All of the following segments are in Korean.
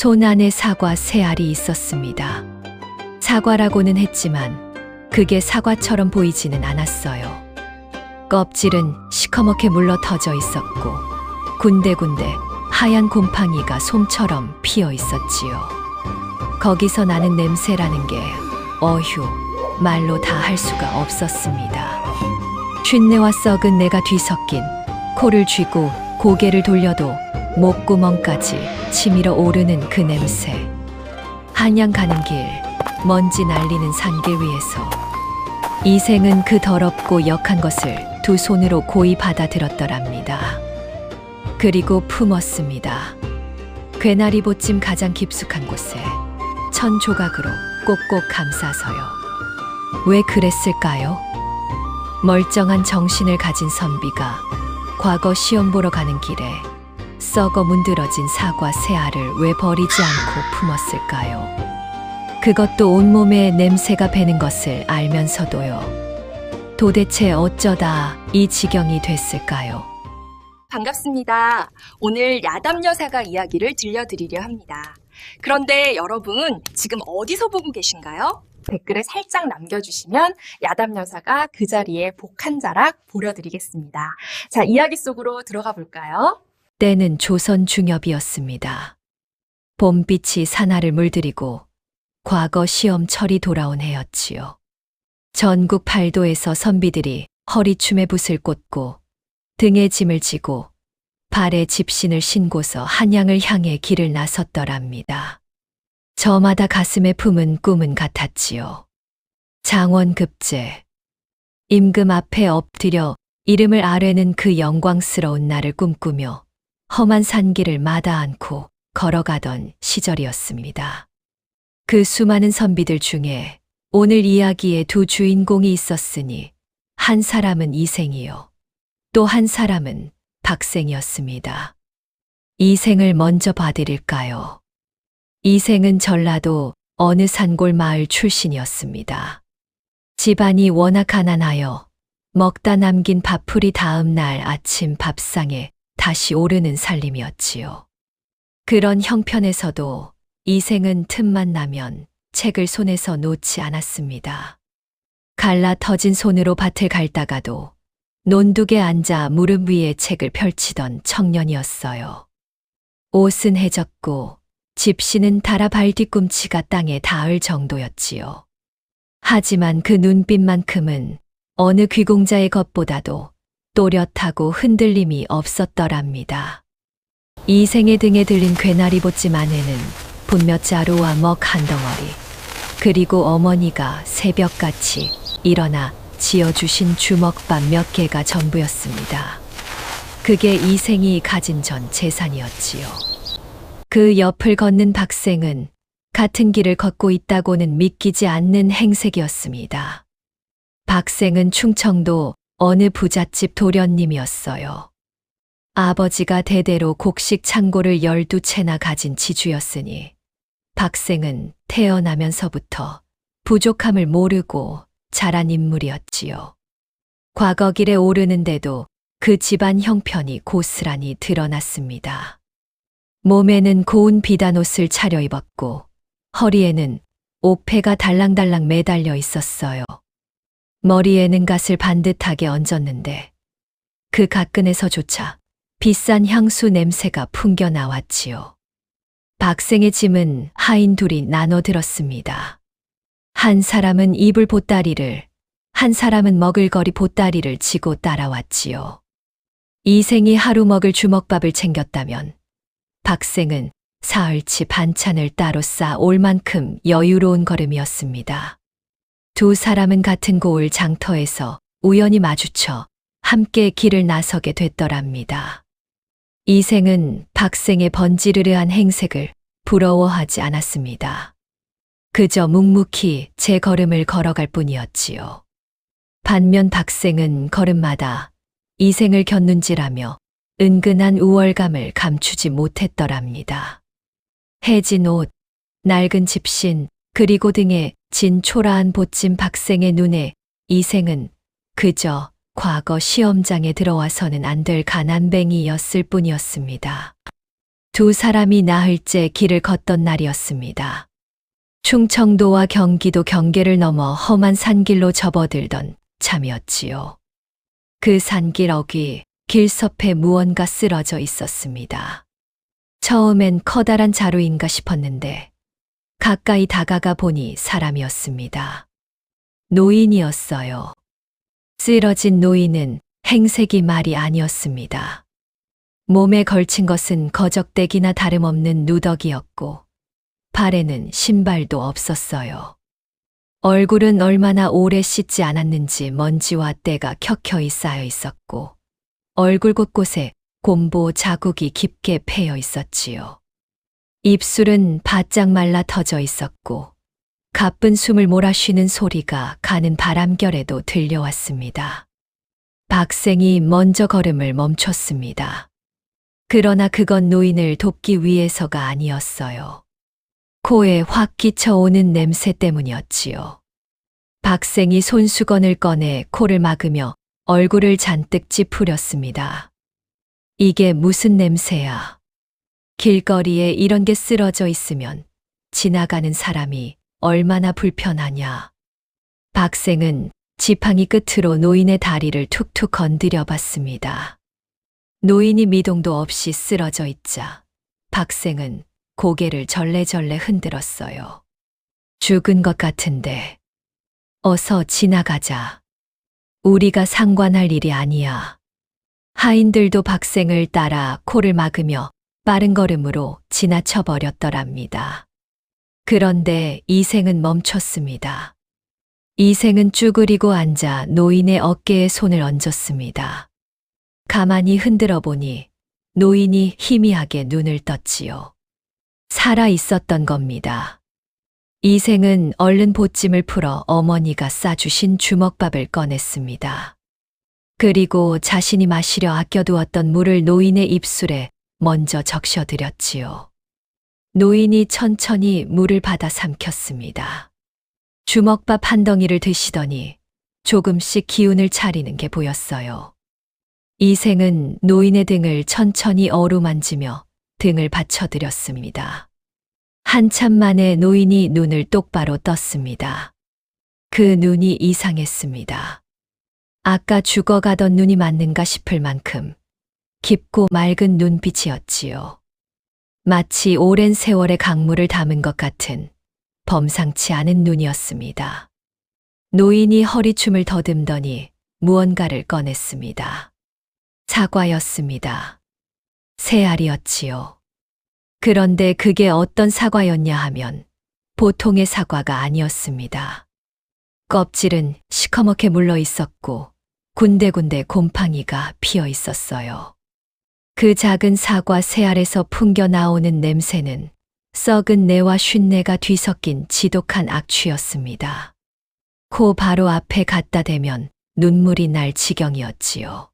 손 안에 사과 3알이 있었습니다. 사과라고는 했지만 그게 사과처럼 보이지는 않았어요. 껍질은 시커멓게 물러터져 있었고 군데군데 하얀 곰팡이가 솜처럼 피어 있었지요. 거기서 나는 냄새라는 게 어휴, 말로 다 할 수가 없었습니다. 쉰내와 썩은 내가 뒤섞인 코를 쥐고 고개를 돌려도 목구멍까지 치밀어 오르는 그 냄새. 한양 가는 길, 먼지 날리는 산길 위에서 이생은 그 더럽고 역한 것을 두 손으로 고이 받아들었더랍니다. 그리고 품었습니다. 괴나리 보찜 가장 깊숙한 곳에 천 조각으로 꼭꼭 감싸서요. 왜 그랬을까요? 멀쩡한 정신을 가진 선비가 과거 시험 보러 가는 길에 썩어 문드러진 사과 3알을 왜 버리지 않고 품었을까요? 그것도 온몸에 냄새가 배는 것을 알면서도요. 도대체 어쩌다 이 지경이 됐을까요? 반갑습니다. 오늘 야담 여사가 이야기를 들려드리려 합니다. 그런데 여러분, 지금 어디서 보고 계신가요? 댓글에 살짝 남겨주시면 야담 여사가 그 자리에 복 한 자락 보려드리겠습니다. 자, 이야기 속으로 들어가 볼까요? 때는 조선 중엽이었습니다. 봄빛이 산하를 물들이고 과거 시험철이 돌아온 해였지요. 전국 팔도에서 선비들이 허리춤에 붓을 꽂고 등에 짐을 지고 발에 집신을 신고서 한양을 향해 길을 나섰더랍니다. 저마다 가슴에 품은 꿈은 같았지요. 장원급제. 임금 앞에 엎드려 이름을 아뢰는 그 영광스러운 날을 꿈꾸며 험한 산길을 마다 않고 걸어가던 시절이었습니다. 그 수많은 선비들 중에 오늘 이야기의 두 주인공이 있었으니 한 사람은 이생이요. 또 한 사람은 박생이었습니다. 이생을 먼저 봐드릴까요? 이생은 전라도 어느 산골 마을 출신이었습니다. 집안이 워낙 가난하여 먹다 남긴 밥풀이 다음 날 아침 밥상에 다시 오르는 살림이었지요. 그런 형편에서도 이생은 틈만 나면 책을 손에서 놓지 않았습니다. 갈라 터진 손으로 밭을 갈다가도 논둑에 앉아 무릎 위에 책을 펼치던 청년이었어요. 옷은 해졌고 집신은 달아 발 뒤꿈치가 땅에 닿을 정도였지요. 하지만 그 눈빛만큼은 어느 귀공자의 것보다도 또렷하고 흔들림이 없었더랍니다. 이생의 등에 들린 괴나리 보찜 안에는 분몇 자루와 먹 한 덩어리, 그리고 어머니가 새벽같이 일어나 지어주신 주먹밥 몇 개가 전부였습니다. 그게 이생이 가진 전 재산이었지요. 그 옆을 걷는 박생은 같은 길을 걷고 있다고는 믿기지 않는 행색이었습니다. 박생은 충청도 어느 부잣집 도련님이었어요. 아버지가 대대로 곡식 창고를 12채나 가진 지주였으니 박생은 태어나면서부터 부족함을 모르고 자란 인물이었지요. 과거 길에 오르는데도 그 집안 형편이 고스란히 드러났습니다. 몸에는 고운 비단옷을 차려입었고 허리에는 옥패가 달랑달랑 매달려 있었어요. 머리에는 갓을 반듯하게 얹었는데 그 갓근에서조차 비싼 향수 냄새가 풍겨 나왔지요. 박생의 짐은 하인 둘이 나눠 들었습니다. 한 사람은 이불 보따리를, 한 사람은 먹을거리 보따리를 지고 따라왔지요. 이생이 하루 먹을 주먹밥을 챙겼다면 박생은 사흘치 반찬을 따로 싸 올 만큼 여유로운 걸음이었습니다. 두 사람은 같은 고을 장터에서 우연히 마주쳐 함께 길을 나서게 됐더랍니다. 이생은 박생의 번지르르한 행색을 부러워하지 않았습니다. 그저 묵묵히 제 걸음을 걸어갈 뿐이었지요. 반면 박생은 걸음마다 이생을 곁눈질하며 은근한 우월감을 감추지 못했더랍니다. 해진 옷, 낡은 집신, 그리고 등에 진 초라한 보찜 박생의 눈에 이생은 그저 과거 시험장에 들어와서는 안 될 가난뱅이였을 뿐이었습니다. 두 사람이 나흘째 길을 걷던 날이었습니다. 충청도와 경기도 경계를 넘어 험한 산길로 접어들던 참이었지요. 그 산길 어귀 길섭에 무언가 쓰러져 있었습니다. 처음엔 커다란 자루인가 싶었는데 가까이 다가가 보니 사람이었습니다. 노인이었어요. 쓰러진 노인은 행색이 말이 아니었습니다. 몸에 걸친 것은 거적대기나 다름없는 누더기였고 발에는 신발도 없었어요. 얼굴은 얼마나 오래 씻지 않았는지 먼지와 때가 켜켜이 쌓여 있었고 얼굴 곳곳에 곰보 자국이 깊게 패여 있었지요. 입술은 바짝 말라 터져 있었고 가쁜 숨을 몰아쉬는 소리가 가는 바람결에도 들려왔습니다. 박생이 먼저 걸음을 멈췄습니다. 그러나 그건 노인을 돕기 위해서가 아니었어요. 코에 확 끼쳐오는 냄새 때문이었지요. 박생이 손수건을 꺼내 코를 막으며 얼굴을 잔뜩 찌푸렸습니다. 이게 무슨 냄새야? 길거리에 이런 게 쓰러져 있으면 지나가는 사람이 얼마나 불편하냐. 박생은 지팡이 끝으로 노인의 다리를 툭툭 건드려 봤습니다. 노인이 미동도 없이 쓰러져 있자 박생은 고개를 절레절레 흔들었어요. 죽은 것 같은데 어서 지나가자. 우리가 상관할 일이 아니야. 하인들도 박생을 따라 코를 막으며 빠른 걸음으로 지나쳐 버렸더랍니다. 그런데 이생은 멈췄습니다. 이생은 쭈그리고 앉아 노인의 어깨에 손을 얹었습니다. 가만히 흔들어 보니 노인이 희미하게 눈을 떴지요. 살아 있었던 겁니다. 이생은 얼른 보찜을 풀어 어머니가 싸주신 주먹밥을 꺼냈습니다. 그리고 자신이 마시려 아껴두었던 물을 노인의 입술에 먼저 적셔드렸지요. 노인이 천천히 물을 받아 삼켰습니다. 주먹밥 한 덩이를 드시더니 조금씩 기운을 차리는 게 보였어요. 이생은 노인의 등을 천천히 어루만지며 등을 받쳐드렸습니다. 한참 만에 노인이 눈을 똑바로 떴습니다. 그 눈이 이상했습니다. 아까 죽어가던 눈이 맞는가 싶을 만큼 깊고 맑은 눈빛이었지요. 마치 오랜 세월의 강물을 담은 것 같은 범상치 않은 눈이었습니다. 노인이 허리춤을 더듬더니 무언가를 꺼냈습니다. 사과였습니다. 새 알이었지요. 그런데 그게 어떤 사과였냐 하면 보통의 사과가 아니었습니다. 껍질은 시커멓게 물러 있었고 군데군데 곰팡이가 피어 있었어요. 그 작은 사과 새 알에서 풍겨 나오는 냄새는 썩은 내와 쉰내가 뒤섞인 지독한 악취였습니다. 코 바로 앞에 갖다 대면 눈물이 날 지경이었지요.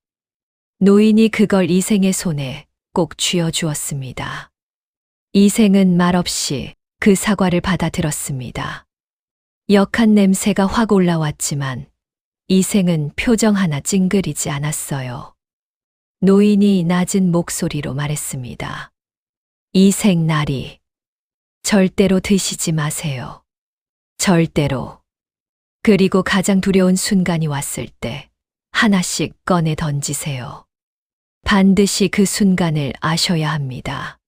노인이 그걸 이생의 손에 꼭 쥐어 주었습니다. 이생은 말없이 그 사과를 받아들었습니다. 역한 냄새가 확 올라왔지만 이생은 표정 하나 찡그리지 않았어요. 노인이 낮은 목소리로 말했습니다. 이생 나리, 절대로 드시지 마세요. 절대로. 그리고 가장 두려운 순간이 왔을 때 하나씩 꺼내 던지세요. 반드시 그 순간을 아셔야 합니다.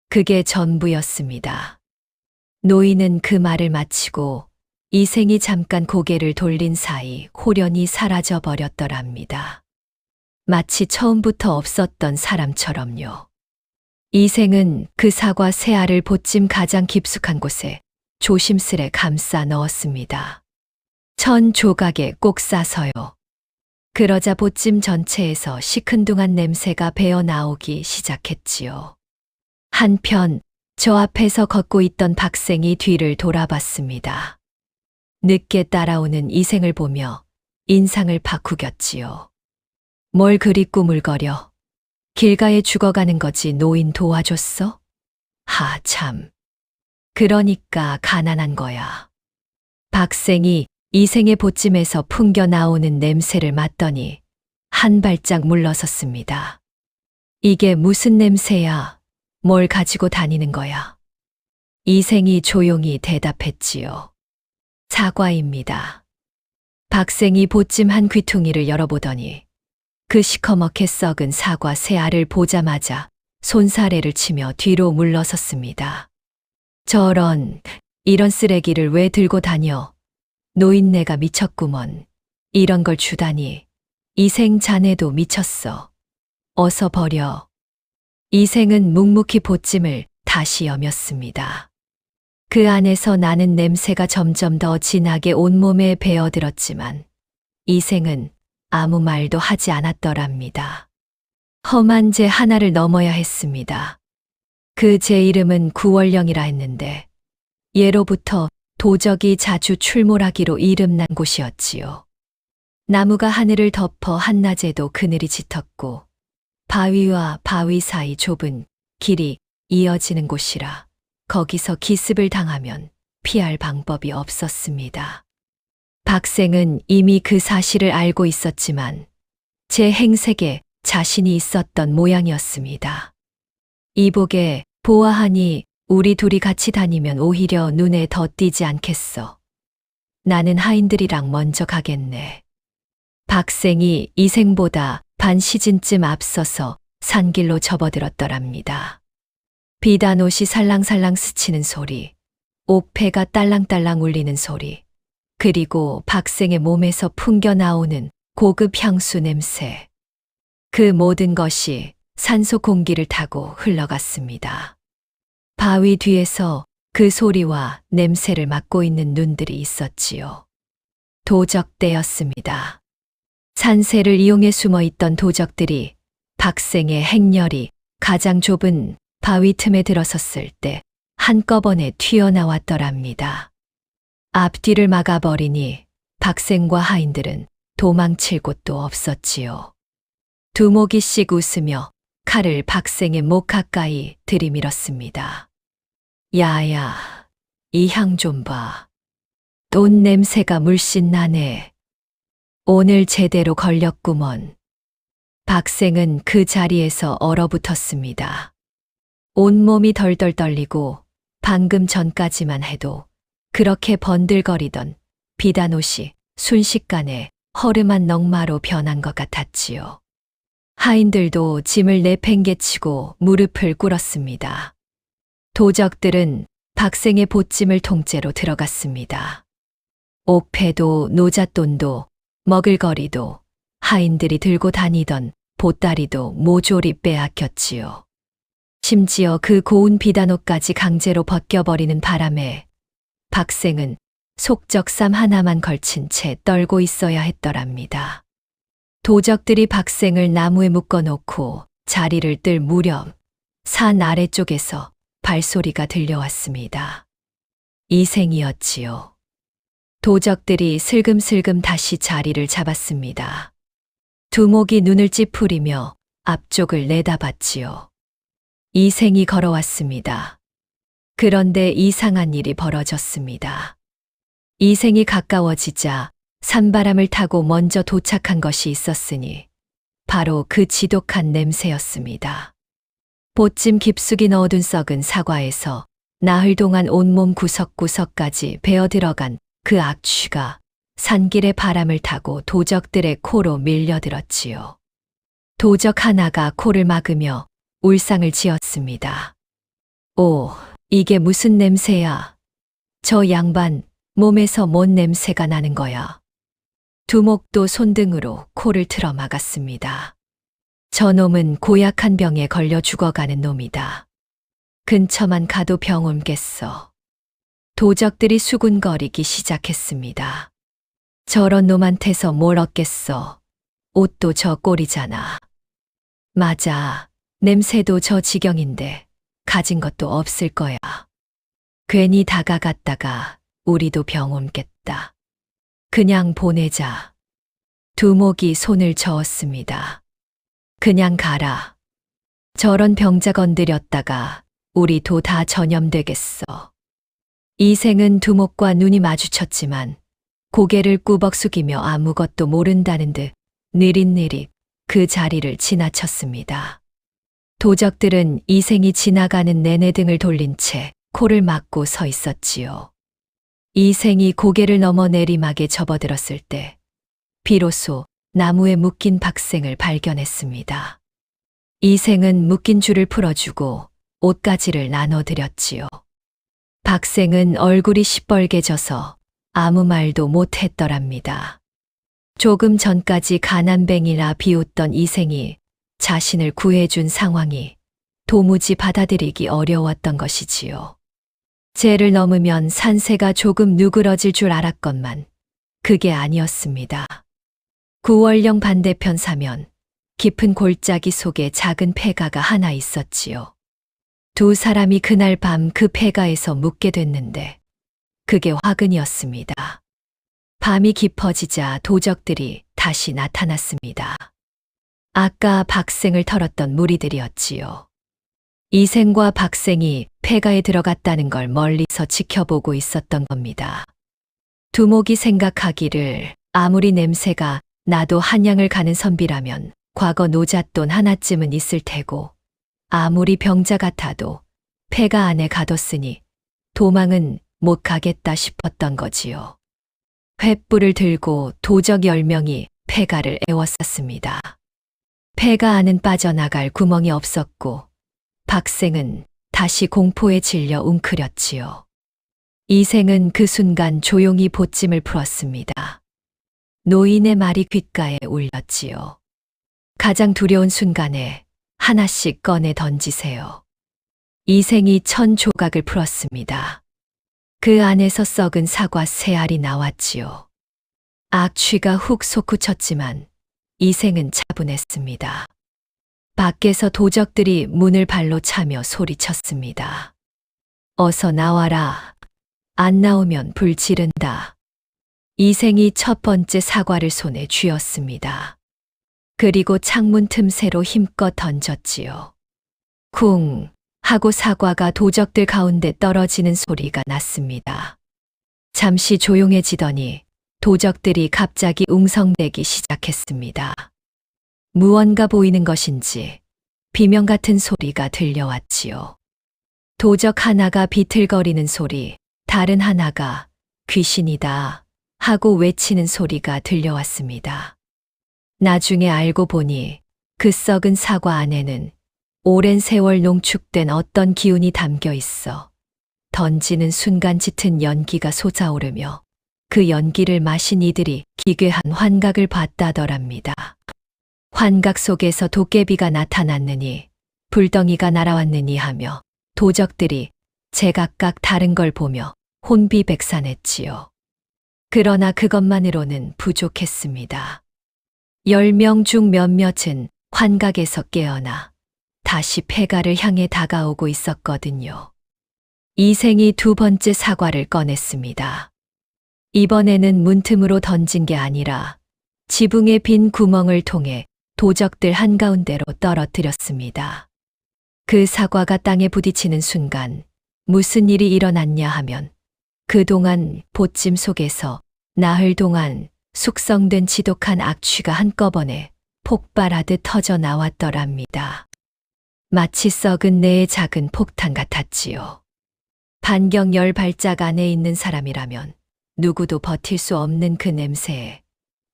그게 전부였습니다. 노인은 그 말을 마치고 이생이 잠깐 고개를 돌린 사이 홀연히 사라져 버렸더랍니다. 마치 처음부터 없었던 사람처럼요. 이생은 그 사과 새 알을 보찜 가장 깊숙한 곳에 조심스레 감싸 넣었습니다. 천 조각에 꼭 싸서요. 그러자 보찜 전체에서 시큰둥한 냄새가 배어 나오기 시작했지요. 한편 저 앞에서 걷고 있던 박생이 뒤를 돌아봤습니다. 늦게 따라오는 이생을 보며 인상을 바꾸겼지요. 뭘 그리 꾸물거려? 길가에 죽어가는 거지 노인 도와줬어? 하 참. 그러니까 가난한 거야. 박생이 이생의 보찜에서 풍겨 나오는 냄새를 맡더니 한 발짝 물러섰습니다. 이게 무슨 냄새야? 뭘 가지고 다니는 거야? 이생이 조용히 대답했지요. 사과입니다. 박생이 보찜 한 귀퉁이를 열어보더니 그 시커멓게 썩은 사과 새 알을 보자마자 손사래를 치며 뒤로 물러섰습니다. 이런 쓰레기를 왜 들고 다녀? 노인네가 미쳤구먼. 이런 걸 주다니. 이생 자네도 미쳤어. 어서 버려. 이생은 묵묵히 보찜을 다시 여몄습니다. 그 안에서 나는 냄새가 점점 더 진하게 온몸에 배어들었지만 이생은 아무 말도 하지 않았더랍니다. 험한 죄 하나를 넘어야 했습니다. 그 제 이름은 구월령이라 했는데 예로부터 도적이 자주 출몰하기로 이름난 곳이었지요. 나무가 하늘을 덮어 한낮에도 그늘이 짙었고 바위와 바위 사이 좁은 길이 이어지는 곳이라 거기서 기습을 당하면 피할 방법이 없었습니다. 박생은 이미 그 사실을 알고 있었지만 제 행색에 자신이 있었던 모양이었습니다. 이복에 보아하니 우리 둘이 같이 다니면 오히려 눈에 더 띄지 않겠어. 나는 하인들이랑 먼저 가겠네. 박생이 이생보다 반 시즌쯤 앞서서 산길로 접어들었더랍니다. 비단옷이 살랑살랑 스치는 소리, 옥패가 딸랑딸랑 울리는 소리, 그리고 박생의 몸에서 풍겨나오는 고급 향수 냄새. 그 모든 것이 산소 공기를 타고 흘러갔습니다. 바위 뒤에서 그 소리와 냄새를 맡고 있는 눈들이 있었지요. 도적대였습니다. 산새를 이용해 숨어 있던 도적들이 박생의 행렬이 가장 좁은 바위 틈에 들어섰을 때 한꺼번에 튀어나왔더랍니다. 앞뒤를 막아버리니 박생과 하인들은 도망칠 곳도 없었지요. 두목이씩 웃으며 칼을 박생의 목 가까이 들이밀었습니다. 야야, 이 향 좀 봐. 돈 냄새가 물씬 나네. 오늘 제대로 걸렸구먼. 박생은 그 자리에서 얼어붙었습니다. 온몸이 덜덜 떨리고 방금 전까지만 해도 그렇게 번들거리던 비단옷이 순식간에 허름한 넝마로 변한 것 같았지요. 하인들도 짐을 내팽개치고 무릎을 꿇었습니다. 도적들은 박생의 보찜을 통째로 들어갔습니다. 옥패도 노잣돈도 먹을거리도 하인들이 들고 다니던 보따리도 모조리 빼앗겼지요. 심지어 그 고운 비단옷까지 강제로 벗겨버리는 바람에 박생은 속적삼 하나만 걸친 채 떨고 있어야 했더랍니다. 도적들이 박생을 나무에 묶어놓고 자리를 뜰 무렵 산 아래쪽에서 발소리가 들려왔습니다. 이생이었지요. 도적들이 슬금슬금 다시 자리를 잡았습니다. 두목이 눈을 찌푸리며 앞쪽을 내다봤지요. 이생이 걸어왔습니다. 그런데 이상한 일이 벌어졌습니다. 이생이 가까워지자 산바람을 타고 먼저 도착한 것이 있었으니 바로 그 지독한 냄새였습니다. 보찜 깊숙이 넣어둔 썩은 사과에서 나흘 동안 온몸 구석구석까지 베어들어간 그 악취가 산길의 바람을 타고 도적들의 코로 밀려들었지요. 도적 하나가 코를 막으며 울상을 지었습니다. 오, 이게 무슨 냄새야? 저 양반 몸에서 뭔 냄새가 나는 거야? 두목도 손등으로 코를 틀어 막았습니다. 저놈은 고약한 병에 걸려 죽어가는 놈이다. 근처만 가도 병 옮겠어. 도적들이 수군거리기 시작했습니다. 저런 놈한테서 뭘 얻겠어. 옷도 저 꼴이잖아. 맞아. 냄새도 저 지경인데 가진 것도 없을 거야. 괜히 다가갔다가 우리도 병 옮겠다. 그냥 보내자. 두목이 손을 저었습니다. 그냥 가라. 저런 병자 건드렸다가 우리도 다 전염되겠어. 이생은 두목과 눈이 마주쳤지만 고개를 꾸벅 숙이며 아무것도 모른다는 듯 느릿느릿 그 자리를 지나쳤습니다. 도적들은 이생이 지나가는 내내 등을 돌린 채 코를 막고 서 있었지요. 이생이 고개를 넘어 내리막에 접어들었을 때 비로소 나무에 묶인 박생을 발견했습니다. 이생은 묶인 줄을 풀어주고 옷가지를 나눠드렸지요. 박생은 얼굴이 시뻘개져서 아무 말도 못했더랍니다. 조금 전까지 가난뱅이라 비웃던 이생이 자신을 구해준 상황이 도무지 받아들이기 어려웠던 것이지요. 죄를 넘으면 산세가 조금 누그러질 줄 알았건만 그게 아니었습니다. 구월령 반대편 사면 깊은 골짜기 속에 작은 폐가가 하나 있었지요. 두 사람이 그날 밤 그 폐가에서 묵게 됐는데 그게 화근이었습니다. 밤이 깊어지자 도적들이 다시 나타났습니다. 아까 박생을 털었던 무리들이었지요. 이생과 박생이 폐가에 들어갔다는 걸 멀리서 지켜보고 있었던 겁니다. 두목이 생각하기를 아무리 냄새가 나도 한양을 가는 선비라면 과거 노잣돈 하나쯤은 있을 테고 아무리 병자 같아도 폐가 안에 가뒀으니 도망은 못 가겠다 싶었던 거지요. 횃불을 들고 도적 10명이 폐가를 에워쌌습니다. 폐가 안은 빠져나갈 구멍이 없었고 박생은 다시 공포에 질려 웅크렸지요. 이생은 그 순간 조용히 보찜을 풀었습니다. 노인의 말이 귓가에 울렸지요. 가장 두려운 순간에 하나씩 꺼내 던지세요. 이생이 1000조각을 풀었습니다. 그 안에서 썩은 사과 3알이 나왔지요. 악취가 훅 솟구쳤지만 이생은 차분했습니다. 밖에서 도적들이 문을 발로 차며 소리쳤습니다. 어서 나와라. 안 나오면 불 지른다. 이생이 첫 번째 사과를 손에 쥐었습니다. 그리고 창문 틈새로 힘껏 던졌지요. 쿵 하고 사과가 도적들 가운데 떨어지는 소리가 났습니다. 잠시 조용해지더니 도적들이 갑자기 웅성대기 시작했습니다. 무언가 보이는 것인지 비명 같은 소리가 들려왔지요. 도적 하나가 비틀거리는 소리, 다른 하나가 귀신이다 하고 외치는 소리가 들려왔습니다. 나중에 알고 보니 그 썩은 사과 안에는 오랜 세월 농축된 어떤 기운이 담겨 있어 던지는 순간 짙은 연기가 솟아오르며 그 연기를 마신 이들이 기괴한 환각을 봤다더랍니다. 환각 속에서 도깨비가 나타났느니 불덩이가 날아왔느니 하며 도적들이 제각각 다른 걸 보며 혼비백산했지요. 그러나 그것만으로는 부족했습니다. 10명 중 몇몇은 환각에서 깨어나 다시 폐가를 향해 다가오고 있었거든요. 이생이 두 번째 사과를 꺼냈습니다. 이번에는 문틈으로 던진 게 아니라 지붕의 빈 구멍을 통해 도적들 한가운데로 떨어뜨렸습니다. 그 사과가 땅에 부딪히는 순간 무슨 일이 일어났냐 하면 그동안 보찜 속에서 나흘 동안 숙성된 지독한 악취가 한꺼번에 폭발하듯 터져 나왔더랍니다. 마치 썩은 뇌의 작은 폭탄 같았지요. 반경 10발짝 안에 있는 사람이라면 누구도 버틸 수 없는 그 냄새에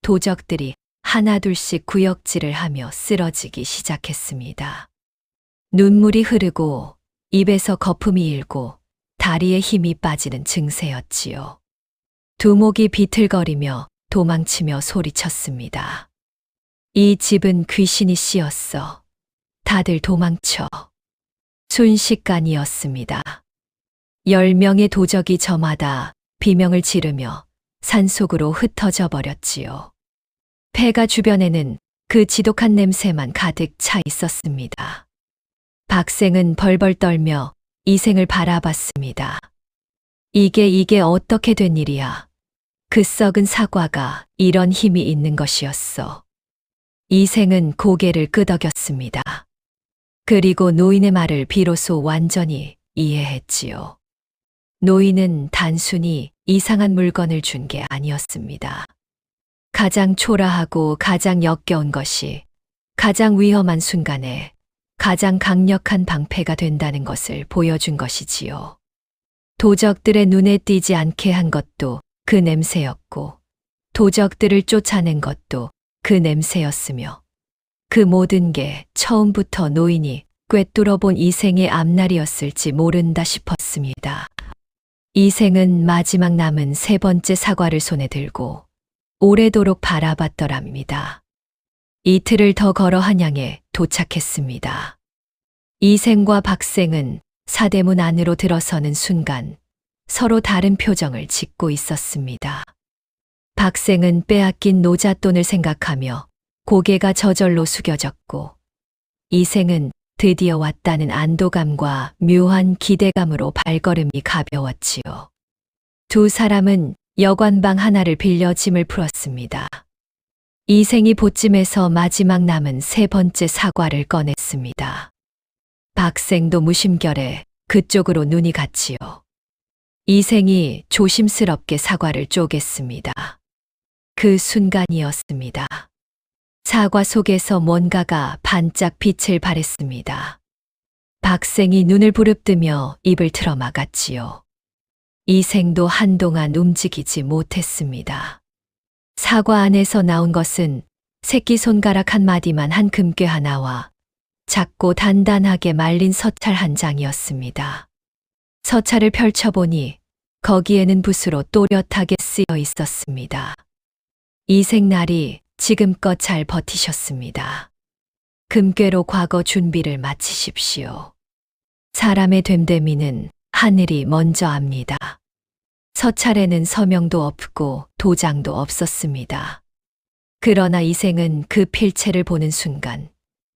도적들이 하나둘씩 구역질을 하며 쓰러지기 시작했습니다. 눈물이 흐르고 입에서 거품이 일고 다리에 힘이 빠지는 증세였지요. 두목이 비틀거리며 도망치며 소리쳤습니다. 이 집은 귀신이 씌었어. 다들 도망쳐. 순식간이었습니다. 10명의 도적이 저마다 비명을 지르며 산속으로 흩어져 버렸지요. 폐가 주변에는 그 지독한 냄새만 가득 차 있었습니다. 박생은 벌벌 떨며 이생을 바라봤습니다. 이게 어떻게 된 일이야. 그 썩은 사과가 이런 힘이 있는 것이었어. 이생은 고개를 끄덕였습니다. 그리고 노인의 말을 비로소 완전히 이해했지요. 노인은 단순히 이상한 물건을 준 게 아니었습니다. 가장 초라하고 가장 역겨운 것이 가장 위험한 순간에 가장 강력한 방패가 된다는 것을 보여준 것이지요. 도적들의 눈에 띄지 않게 한 것도 그 냄새였고, 도적들을 쫓아낸 것도 그 냄새였으며, 그 모든 게 처음부터 노인이 꿰뚫어 본 이생의 앞날이었을지 모른다 싶었습니다. 이생은 마지막 남은 세 번째 사과를 손에 들고 오래도록 바라봤더랍니다. 이틀을 더 걸어 한양에 도착했습니다. 이생과 박생은 사대문 안으로 들어서는 순간 서로 다른 표정을 짓고 있었습니다. 박생은 빼앗긴 노잣돈을 생각하며 고개가 저절로 숙여졌고, 이생은 드디어 왔다는 안도감과 묘한 기대감으로 발걸음이 가벼웠지요. 두 사람은 여관방 하나를 빌려 짐을 풀었습니다. 이생이 보찜에서 마지막 남은 세 번째 사과를 꺼냈습니다. 박생도 무심결에 그쪽으로 눈이 갔지요. 이생이 조심스럽게 사과를 쪼갰습니다. 그 순간이었습니다. 사과 속에서 뭔가가 반짝 빛을 발했습니다. 박생이 눈을 부릅뜨며 입을 틀어 막았지요. 이생도 한동안 움직이지 못했습니다. 사과 안에서 나온 것은 새끼손가락 한 마디만 한 금괴 하나와 작고 단단하게 말린 서찰 한 장이었습니다. 서찰을 펼쳐보니 거기에는 붓으로 또렷하게 쓰여 있었습니다. 이생날이 지금껏 잘 버티셨습니다. 금괴로 과거 준비를 마치십시오. 사람의 됨됨이는 하늘이 먼저 압니다. 서찰에는 서명도 없고 도장도 없었습니다. 그러나 이생은 그 필체를 보는 순간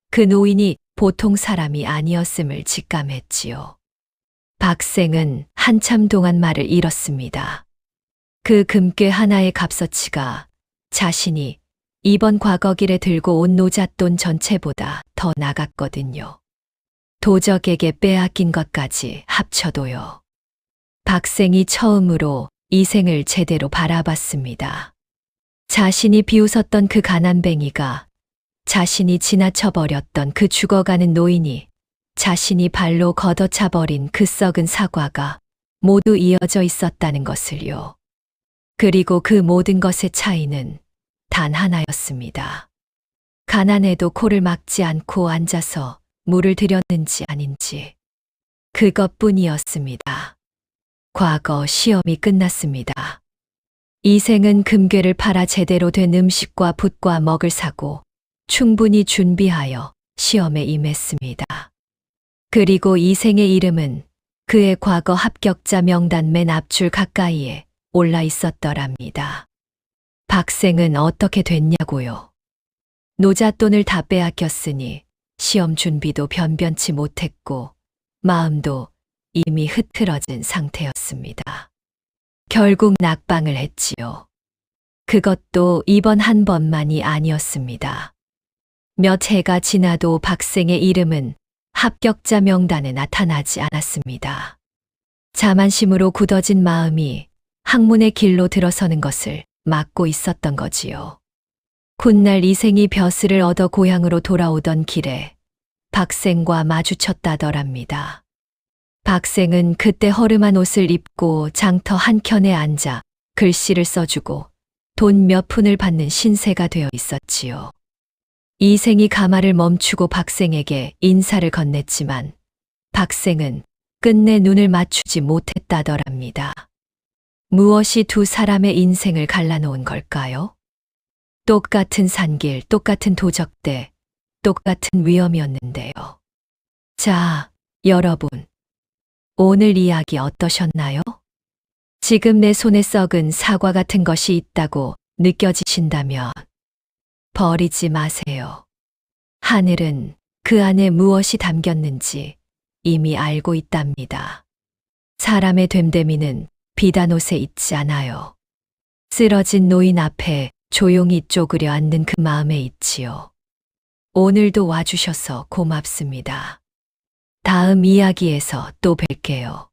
그 노인이 보통 사람이 아니었음을 직감했지요. 박생은 한참 동안 말을 잃었습니다. 그 금괴 하나의 값어치가 자신이 이번 과거길에 들고 온 노잣돈 전체보다 더 나갔거든요. 도적에게 빼앗긴 것까지 합쳐도요. 박생이 처음으로 이생을 제대로 바라봤습니다. 자신이 비웃었던 그 가난뱅이가, 자신이 지나쳐버렸던 그 죽어가는 노인이, 자신이 발로 걷어차버린 그 썩은 사과가 모두 이어져 있었다는 것을요. 그리고 그 모든 것의 차이는 단 하나였습니다. 가난해도 코를 막지 않고 앉아서 물을 들였는지 아닌지. 그것뿐이었습니다. 과거 시험이 끝났습니다. 이생은 금괴를 팔아 제대로 된 음식과 붓과 먹을 사고 충분히 준비하여 시험에 임했습니다. 그리고 이생의 이름은 그의 과거 합격자 명단 맨 앞줄 가까이에 올라 있었더랍니다. 박생은 어떻게 됐냐고요. 노잣돈을 다 빼앗겼으니 시험 준비도 변변치 못했고 마음도 이미 흐트러진 상태였습니다. 결국 낙방을 했지요. 그것도 이번 한 번만이 아니었습니다. 몇 해가 지나도 박생의 이름은 합격자 명단에 나타나지 않았습니다. 자만심으로 굳어진 마음이 학문의 길로 들어서는 것을 막고 있었던 거지요. 훗날 이생이 벼슬을 얻어 고향으로 돌아오던 길에 박생과 마주쳤다더랍니다. 박생은 그때 허름한 옷을 입고 장터 한켠에 앉아 글씨를 써주고 돈 몇 푼을 받는 신세가 되어 있었지요. 이생이 가마를 멈추고 박생에게 인사를 건넸지만 박생은 끝내 눈을 맞추지 못했다더랍니다. 무엇이 두 사람의 인생을 갈라놓은 걸까요? 똑같은 산길, 똑같은 도적대, 똑같은 위험이었는데요. 자, 여러분, 오늘 이야기 어떠셨나요? 지금 내 손에 썩은 사과 같은 것이 있다고 느껴지신다면 버리지 마세요. 하늘은 그 안에 무엇이 담겼는지 이미 알고 있답니다. 사람의 됨됨이는 비단 옷에 있지 않아요. 쓰러진 노인 앞에 조용히 쪼그려 앉는 그 마음에 있지요. 오늘도 와주셔서 고맙습니다. 다음 이야기에서 또 뵐게요.